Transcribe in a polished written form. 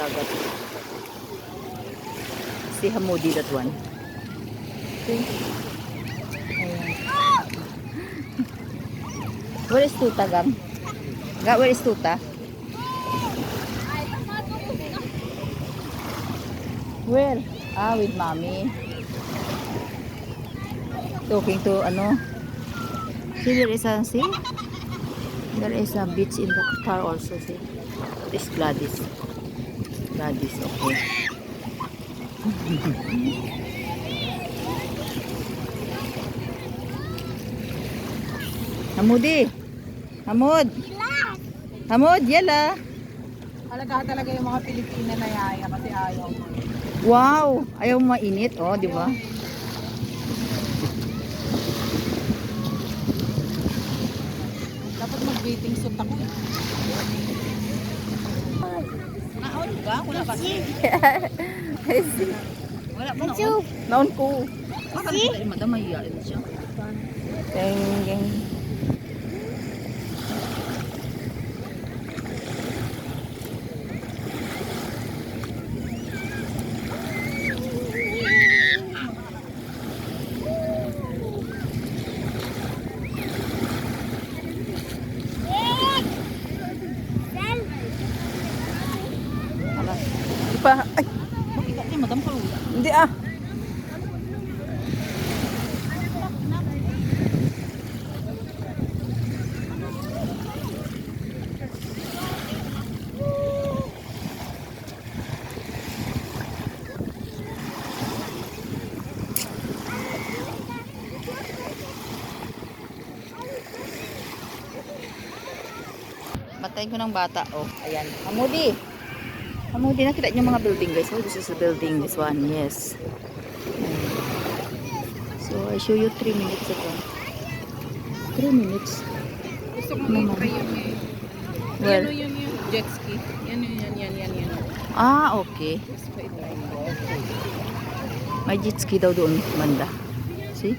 dagat. Si Hamudi, that one. Okay. Ayan. Where is Tuta, Gang? Where is Tuta? Where? Ah, with mommy. Talking to ano? See, there is a, see? There is a beach in the car also, see? This Gladys. Gladys, okay. Hamudi. Hamud. Hamud, yala. Alaga talaga yung mga Pilipina na yaya kasi ayaw. Wow, ayaw mainit, oh, di ba? Dapat mag-waiting suit ako. Naon ba? Wala ba? Wala ba naon? Naon ko. Bakit hindi madam mahiyain siya? Geng. Pa, ay, Bakit kasi madam ko? hindi ah. Matayin ko ng bata, oh. Ayan. Hamudi. Hamudi, nakita niyo mga building, guys. Oh, this is a building, this one. Yes. So, I show you 3 minutes ago. 3 minutes. Gusto ko mag-try yun eh. Well, Yan yung jet ski. Yan. ah, okay. Gusto ko i-try. May jet ski daw doon, banda. See?